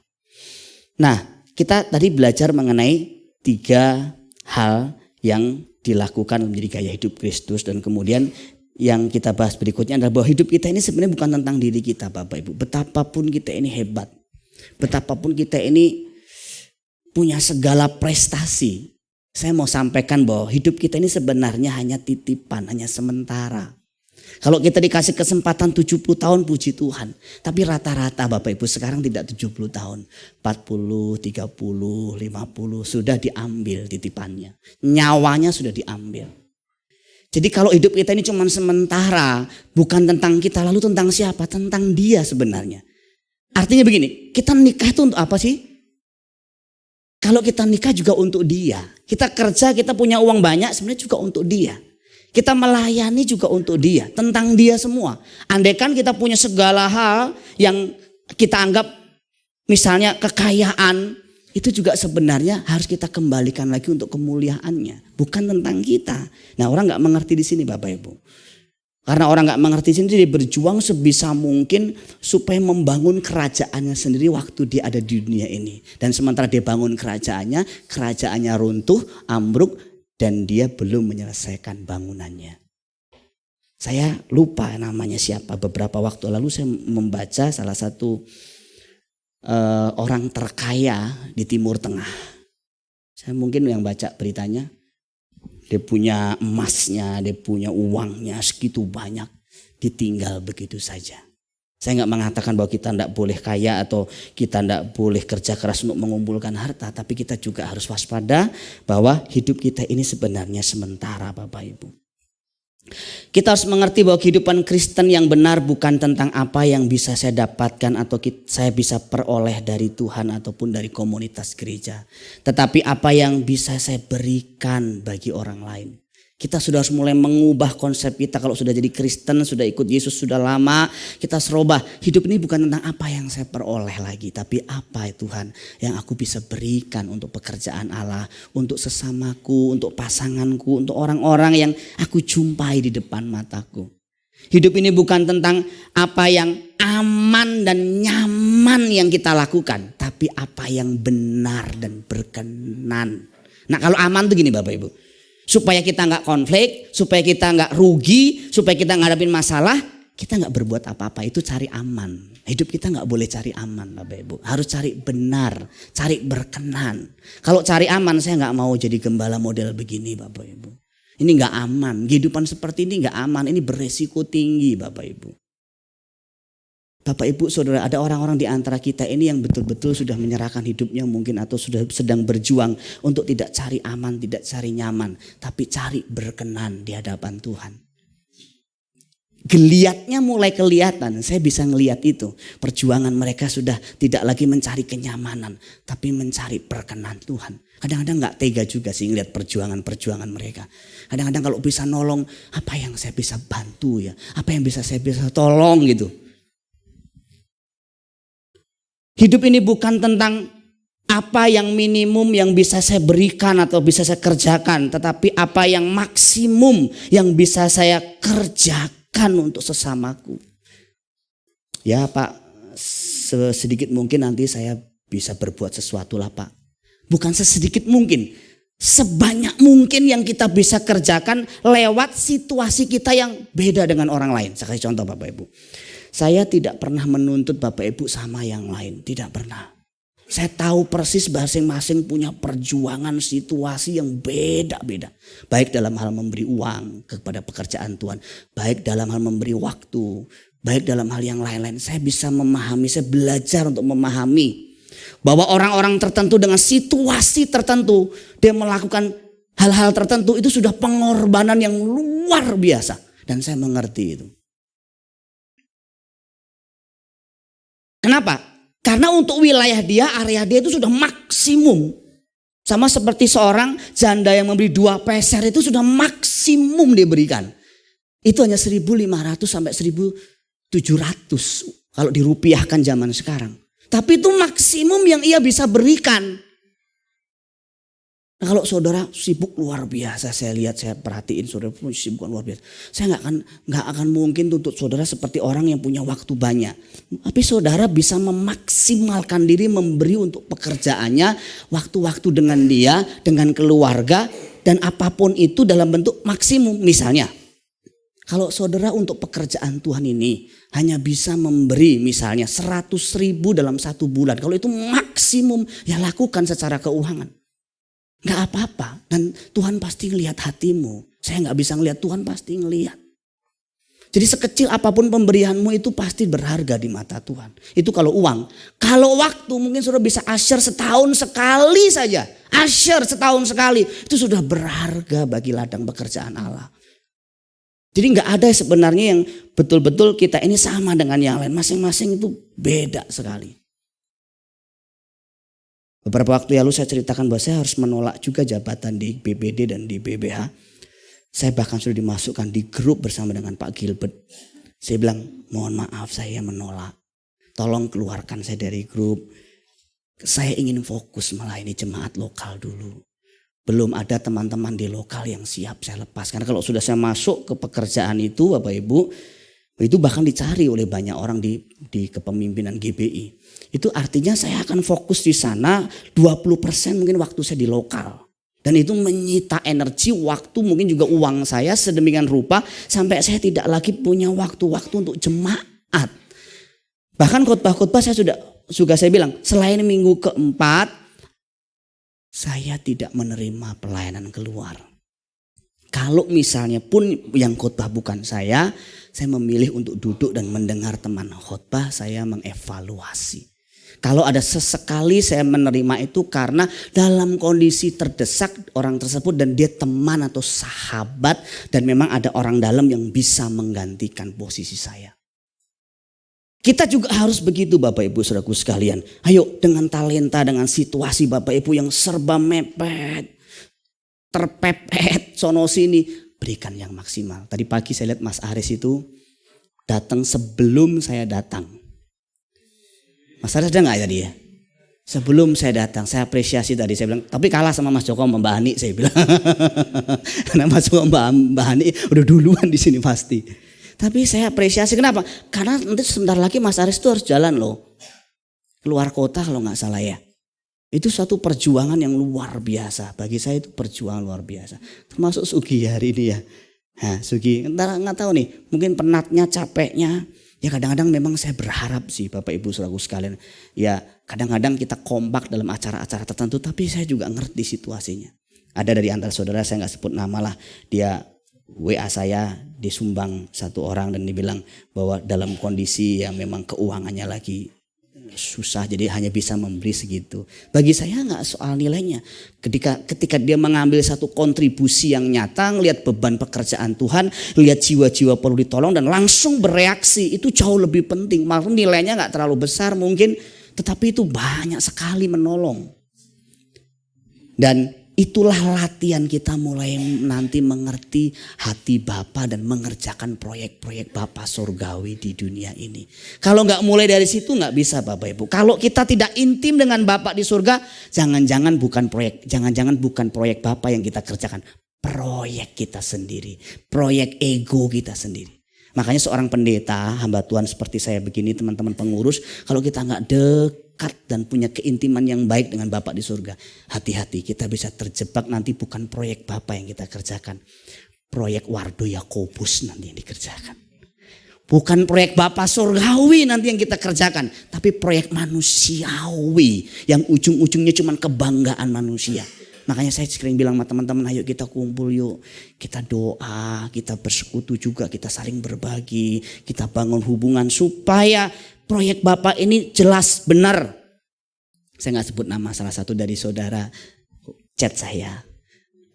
Nah, kita tadi belajar mengenai 3 hal yang dilakukan menjadi gaya hidup Kristus, dan kemudian yang kita bahas berikutnya adalah bahwa hidup kita ini sebenarnya bukan tentang diri kita Bapak Ibu. Betapapun kita ini hebat, betapapun kita ini punya segala prestasi, saya mau sampaikan bahwa hidup kita ini sebenarnya hanya titipan, hanya sementara. Kalau kita dikasih kesempatan 70 tahun puji Tuhan. Tapi rata-rata Bapak Ibu sekarang tidak 70 tahun. 40, 30, 50 sudah diambil titipannya. Nyawanya sudah diambil. Jadi kalau hidup kita ini cuma sementara, bukan tentang kita, lalu tentang siapa? Tentang dia sebenarnya. Artinya begini, kita nikah itu untuk apa sih? Kalau kita nikah juga untuk dia. Kita kerja, kita punya uang banyak sebenarnya juga untuk dia. Kita melayani juga untuk dia, tentang dia semua. Andaikan kita punya segala hal yang kita anggap misalnya kekayaan, itu juga sebenarnya harus kita kembalikan lagi untuk kemuliaannya. Bukan tentang kita. Nah orang gak mengerti di sini Bapak Ibu. Karena orang gak mengerti di sini, dia berjuang sebisa mungkin supaya membangun kerajaannya sendiri waktu dia ada di dunia ini. Dan sementara dia bangun kerajaannya runtuh, ambruk, dan dia belum menyelesaikan bangunannya. Saya lupa namanya siapa. Beberapa waktu lalu saya membaca salah satu orang terkaya di Timur Tengah. Saya mungkin yang baca beritanya. Dia punya emasnya, dia punya uangnya segitu banyak. Ditinggal begitu saja. Saya nggak mengatakan bahwa kita tidak boleh kaya atau kita tidak boleh kerja keras untuk mengumpulkan harta. Tapi kita juga harus waspada bahwa hidup kita ini sebenarnya sementara Bapak Ibu. Kita harus mengerti bahwa kehidupan Kristen yang benar bukan tentang apa yang bisa saya dapatkan atau saya bisa peroleh dari Tuhan ataupun dari komunitas gereja. Tetapi apa yang bisa saya berikan bagi orang lain. Kita sudah harus mulai mengubah konsep kita. Kalau sudah jadi Kristen, sudah ikut Yesus sudah lama, kita serubah. Hidup ini bukan tentang apa yang saya peroleh lagi, tapi apa ya Tuhan yang aku bisa berikan untuk pekerjaan Allah, untuk sesamaku, untuk pasanganku, untuk orang-orang yang aku jumpai di depan mataku. Hidup ini bukan tentang apa yang aman dan nyaman yang kita lakukan, tapi apa yang benar dan berkenan. Nah kalau aman tuh gini Bapak Ibu. Supaya kita nggak konflik, supaya kita nggak rugi, supaya kita ngadapin masalah, kita nggak berbuat apa-apa, itu cari aman. Hidup kita nggak boleh cari aman Bapak Ibu, harus cari benar, cari berkenan. Kalau cari aman saya nggak mau jadi gembala model begini Bapak Ibu. Ini nggak aman, kehidupan seperti ini nggak aman, ini beresiko tinggi Bapak Ibu. Bapak Ibu Saudara, ada orang-orang di antara kita ini yang betul-betul sudah menyerahkan hidupnya mungkin atau sudah sedang berjuang untuk tidak cari aman, tidak cari nyaman, tapi cari berkenan di hadapan Tuhan. Geliatnya mulai kelihatan, saya bisa ngelihat itu. Perjuangan mereka sudah tidak lagi mencari kenyamanan, tapi mencari perkenan Tuhan. Kadang-kadang gak tega juga sih ngelihat perjuangan-perjuangan mereka. Kadang-kadang kalau bisa nolong, apa yang saya bisa bantu ya, apa yang saya bisa tolong gitu. Hidup ini bukan tentang apa yang minimum yang bisa saya berikan atau bisa saya kerjakan. Tetapi apa yang maksimum yang bisa saya kerjakan untuk sesamaku. Ya Pak, sedikit mungkin nanti saya bisa berbuat sesuatu lah Pak. Bukan sesedikit mungkin. Sebanyak mungkin yang kita bisa kerjakan lewat situasi kita yang beda dengan orang lain. Saya kasih contoh Bapak Ibu. Saya tidak pernah menuntut Bapak Ibu sama yang lain. Tidak pernah. Saya tahu persis masing-masing punya perjuangan situasi yang beda-beda. Baik dalam hal memberi uang kepada pekerjaan Tuhan. Baik dalam hal memberi waktu. Baik dalam hal yang lain-lain. Saya bisa memahami, saya belajar untuk memahami. Bahwa orang-orang tertentu dengan situasi tertentu. Dia melakukan hal-hal tertentu itu sudah pengorbanan yang luar biasa. Dan saya mengerti itu. Kenapa? Karena untuk wilayah dia, area dia itu sudah maksimum. Sama seperti seorang janda yang memberi 2 peser itu sudah maksimum diberikan. Itu hanya 1.500 sampai 1.700 kalau dirupiahkan zaman sekarang. Tapi itu maksimum yang ia bisa berikan. Nah, kalau saudara sibuk luar biasa, saya lihat, saya perhatiin saudara sibuk luar biasa. Saya nggak akan mungkin tuntut saudara seperti orang yang punya waktu banyak. Tapi saudara bisa memaksimalkan diri memberi untuk pekerjaannya, waktu-waktu dengan dia, dengan keluarga, dan apapun itu dalam bentuk maksimum. Misalnya, kalau saudara untuk pekerjaan Tuhan ini hanya bisa memberi misalnya 100.000 dalam 1 bulan. Kalau itu maksimum, ya lakukan secara keuangan. Gak apa-apa, dan Tuhan pasti ngelihat hatimu. Saya gak bisa ngelihat, Tuhan pasti ngelihat. Jadi sekecil apapun pemberianmu itu pasti berharga di mata Tuhan. Itu kalau uang. Kalau waktu mungkin sudah bisa asyar setahun sekali saja. Asyar setahun sekali. Itu sudah berharga bagi ladang pekerjaan Allah. Jadi gak ada sebenarnya yang betul-betul kita ini sama dengan yang lain. Masing-masing itu beda sekali. Beberapa waktu lalu saya ceritakan bahwa saya harus menolak juga jabatan di BPD dan di BBH. Saya bahkan sudah dimasukkan di grup bersama dengan Pak Gilbert. Saya bilang, mohon maaf saya menolak. Tolong keluarkan saya dari grup. Saya ingin fokus melayani jemaat lokal dulu. Belum ada teman-teman di lokal yang siap saya lepas. Karena kalau sudah saya masuk ke pekerjaan itu Bapak Ibu, itu bahkan dicari oleh banyak orang di kepemimpinan GBI. Itu artinya saya akan fokus di sana 20% mungkin waktu saya di lokal. Dan itu menyita energi, waktu, mungkin juga uang saya sedemikian rupa. Sampai saya tidak lagi punya waktu-waktu untuk jemaat. Bahkan khotbah-khotbah saya saya bilang, selain minggu keempat, saya tidak menerima pelayanan keluar. Kalau misalnya pun yang khotbah bukan saya memilih untuk duduk dan mendengar teman khotbah, saya mengevaluasi. Kalau ada sesekali saya menerima itu karena dalam kondisi terdesak orang tersebut dan dia teman atau sahabat dan memang ada orang dalam yang bisa menggantikan posisi saya. Kita juga harus begitu Bapak Ibu Saudaraku sekalian. Ayo dengan talenta, dengan situasi Bapak Ibu yang serba mepet, terpepet sono sini, berikan yang maksimal. Tadi pagi saya lihat Mas Aris itu datang sebelum saya datang. Mas Aris ada gak tadi ya? Sebelum saya datang, saya apresiasi tadi. Saya bilang, tapi kalah sama Mas Joko sama Mbak Hani, saya bilang. Karena Mas Joko Mbak Hani udah duluan di sini pasti. Tapi saya apresiasi, kenapa? Karena nanti sebentar lagi Mas Aris itu harus jalan loh. Keluar kota kalau gak salah ya. Itu suatu perjuangan yang luar biasa. Bagi saya itu perjuangan luar biasa. Termasuk Sugi hari ini ya. Nah, Sugi, nggak tahu nih, mungkin penatnya, capeknya. Ya kadang-kadang memang saya berharap sih Bapak Ibu Saudaraku sekalian. Ya kadang-kadang kita kompak dalam acara-acara tertentu, tapi saya juga ngerti situasinya. Ada dari antara saudara, saya nggak sebut nama lah, dia WA saya disumbang satu orang dan dibilang bahwa dalam kondisi yang memang keuangannya lagi susah, jadi hanya bisa memberi segitu. Bagi saya nggak soal nilainya. Ketika dia mengambil satu kontribusi yang nyata, lihat beban pekerjaan Tuhan, lihat jiwa-jiwa perlu ditolong dan langsung bereaksi, itu jauh lebih penting. Maklum nilainya nggak terlalu besar mungkin, tetapi itu banyak sekali menolong. Dan itulah latihan kita mulai nanti mengerti hati Bapa dan mengerjakan proyek-proyek Bapa surgawi di dunia ini. Kalau nggak mulai dari situ nggak bisa Bapak Ibu. Kalau kita tidak intim dengan Bapa di surga, jangan-jangan bukan proyek Bapa yang kita kerjakan, proyek kita sendiri, proyek ego kita sendiri. Makanya seorang pendeta, hamba Tuhan seperti saya begini, teman-teman pengurus, kalau kita nggak dekat dan punya keintiman yang baik dengan Bapa di surga, hati-hati kita bisa terjebak nanti bukan proyek Bapa yang kita kerjakan. Proyek Wardo Yakobus nanti yang dikerjakan. Bukan proyek Bapa surgawi nanti yang kita kerjakan, tapi proyek manusiawi yang ujung-ujungnya cuma kebanggaan manusia. Makanya saya sering bilang sama teman-teman, ayo kita kumpul yuk. Kita doa, kita bersekutu juga, kita saling berbagi. Kita bangun hubungan supaya proyek Bapak ini jelas benar. Saya gak sebut nama, salah satu dari saudara chat saya.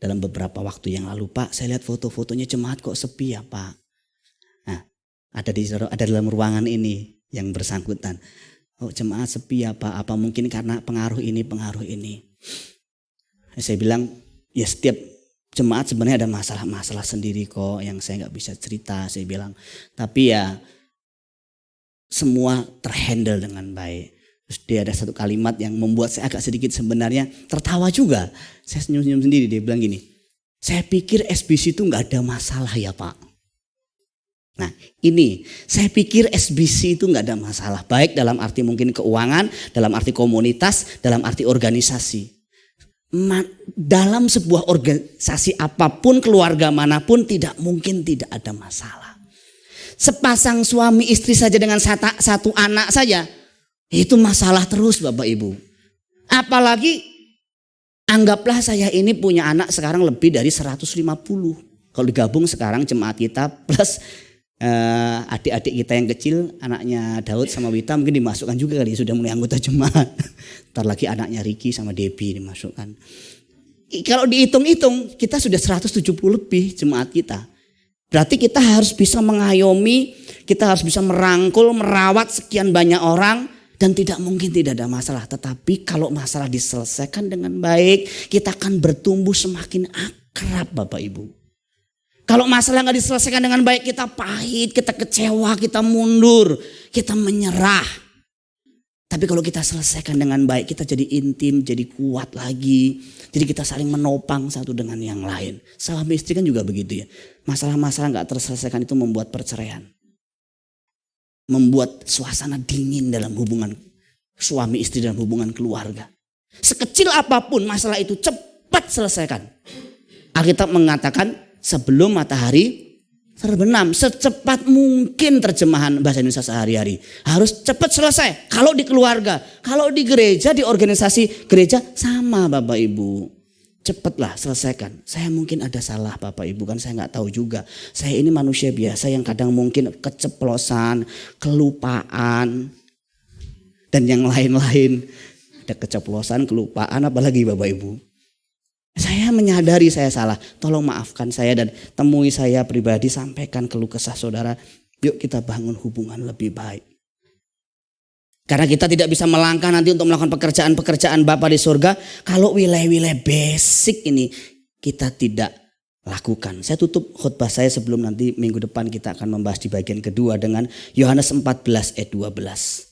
Dalam beberapa waktu yang lalu, Pak saya lihat foto-fotonya jemaat kok sepi ya Pak. Nah ada dalam ruangan ini yang bersangkutan. Oh jemaat sepi ya Pak, apa mungkin karena pengaruh ini. Saya bilang ya setiap jemaat sebenarnya ada masalah-masalah sendiri kok yang saya gak bisa cerita, saya bilang. Tapi ya semua terhandle dengan baik. Terus dia ada satu kalimat yang membuat saya agak sedikit sebenarnya tertawa juga. Saya senyum-senyum sendiri, dia bilang gini, saya pikir SBC itu gak ada masalah ya Pak. Nah ini, saya pikir SBC itu gak ada masalah. Baik dalam arti mungkin keuangan, dalam arti komunitas, dalam arti organisasi. Dalam sebuah organisasi apapun, keluarga manapun tidak mungkin tidak ada masalah. Sepasang suami istri saja dengan satu anak saja itu masalah terus Bapak Ibu. Apalagi anggaplah saya ini punya anak sekarang lebih dari 150. Kalau digabung sekarang jemaat kita plus adik-adik kita yang kecil, anaknya Daud sama Wita mungkin dimasukkan juga kali, sudah mulai anggota jemaat. Ntar lagi anaknya Ricky sama Debbie dimasukkan. Kalau dihitung-hitung kita sudah 170 lebih jemaat kita. Berarti kita harus bisa mengayomi, kita harus bisa merangkul, merawat sekian banyak orang dan tidak mungkin tidak ada masalah. Tetapi kalau masalah diselesaikan dengan baik, kita akan bertumbuh semakin akrab Bapak Ibu. Kalau masalah gak diselesaikan dengan baik, kita pahit, kita kecewa, kita mundur, kita menyerah. Tapi kalau kita selesaikan dengan baik, kita jadi intim, jadi kuat lagi. Jadi kita saling menopang satu dengan yang lain. Suami istri kan juga begitu ya. Masalah-masalah gak terselesaikan itu membuat perceraian. Membuat suasana dingin dalam hubungan suami istri dan hubungan keluarga. Sekecil apapun masalah itu cepat selesaikan. Alkitab mengatakan, sebelum matahari terbenam, secepat mungkin terjemahan bahasa Indonesia sehari-hari. Harus cepat selesai. Kalau di keluarga, kalau di gereja, di organisasi gereja sama Bapak Ibu. Cepatlah selesaikan. Saya mungkin ada salah Bapak Ibu, kan saya gak tahu juga. Saya ini manusia biasa yang kadang mungkin keceplosan, kelupaan, dan yang lain-lain. Ada keceplosan, kelupaan, apalagi Bapak Ibu. Saya menyadari saya salah, tolong maafkan saya dan temui saya pribadi, sampaikan keluh kesah saudara. Yuk kita bangun hubungan lebih baik. Karena kita tidak bisa melangkah nanti untuk melakukan pekerjaan-pekerjaan Bapa di surga kalau wilayah-wilayah basic ini kita tidak lakukan. Saya tutup khotbah saya sebelum nanti minggu depan kita akan membahas di bagian kedua dengan Yohanes 14 ayat 12.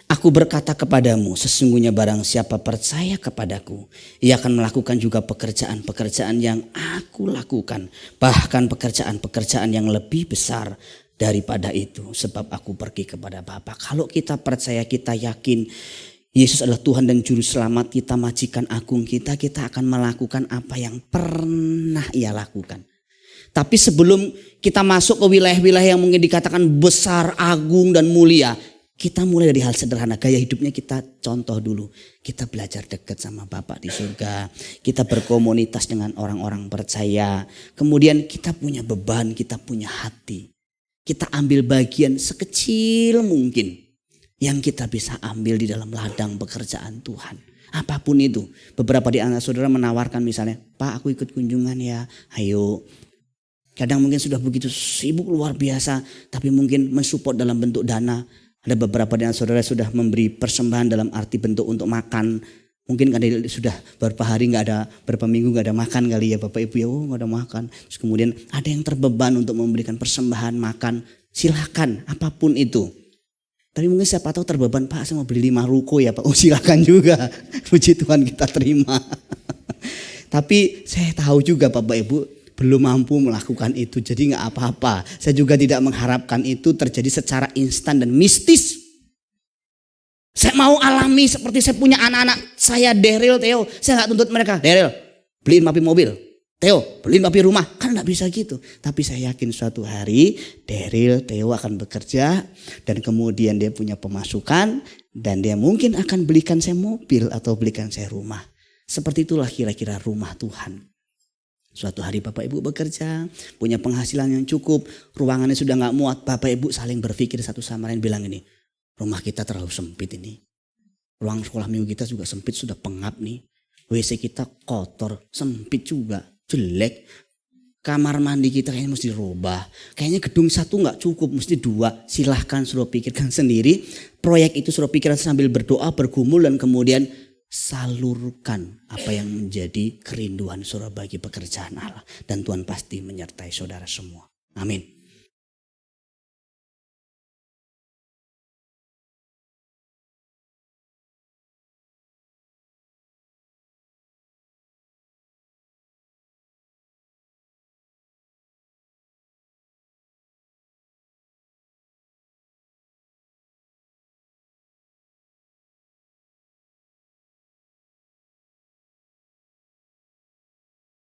Aku berkata kepadamu, sesungguhnya barang siapa percaya kepadaku, ia akan melakukan juga pekerjaan-pekerjaan yang aku lakukan. Bahkan pekerjaan-pekerjaan yang lebih besar daripada itu. Sebab aku pergi kepada Bapa. Kalau kita percaya, kita yakin Yesus adalah Tuhan dan Juru Selamat kita, majikan agung kita, kita akan melakukan apa yang pernah ia lakukan. Tapi sebelum kita masuk ke wilayah-wilayah yang mungkin dikatakan besar, agung dan mulia, Kita mulai dari hal sederhana, gaya hidupnya kita contoh dulu. Kita belajar dekat sama Bapa di surga. Kita berkomunitas dengan orang-orang percaya. Kemudian kita punya beban, kita punya hati. Kita ambil bagian sekecil mungkin yang kita bisa ambil di dalam ladang pekerjaan Tuhan. Apapun itu. Beberapa di antara saudara menawarkan misalnya, Pak aku ikut kunjungan ya, ayo. Kadang mungkin sudah begitu sibuk luar biasa, tapi mungkin mensupport dalam bentuk dana. Ada beberapa dari saudara sudah memberi persembahan dalam arti bentuk untuk makan. Mungkin kadang sudah beberapa hari berapa minggu nggak ada makan kali ya Bapak Ibu ya, nggak ada makan. Terus kemudian ada yang terbeban untuk memberikan persembahan makan. Silakan apapun itu. Tapi mungkin siapa tahu terbeban, Pak saya mau beli 5 ruko ya Pak. Oh silakan juga. Puji Tuhan kita terima. Tapi saya tahu juga Bapak Ibu belum mampu melakukan itu, jadi gak apa-apa. Saya juga tidak mengharapkan itu terjadi secara instan dan mistis. Saya mau alami seperti saya punya anak-anak saya, Daryl, Theo. Saya gak tuntut mereka, Daryl beliin papi mobil, Theo beliin papi rumah. Kan gak bisa gitu. Tapi saya yakin suatu hari Daryl, Theo akan bekerja. Dan kemudian dia punya pemasukan. Dan dia mungkin akan belikan saya mobil atau belikan saya rumah. Seperti itulah kira-kira rumah Tuhan. Suatu hari Bapak Ibu bekerja, punya penghasilan yang cukup, ruangannya sudah gak muat. Bapak Ibu saling berpikir satu sama lain bilang ini, rumah kita terlalu sempit ini. Ruang sekolah minggu kita juga sempit, sudah pengap nih. WC kita kotor, sempit juga, jelek. Kamar mandi kita kayaknya mesti dirubah. Kayaknya gedung 1 gak cukup, mesti 2. Silahkan suruh pikirkan sendiri. Proyek itu suruh pikirkan sambil berdoa, bergumul dan kemudian salurkan apa yang menjadi kerinduan saudara bagi pekerjaan Allah. Dan Tuhan pasti menyertai saudara semua. Amin.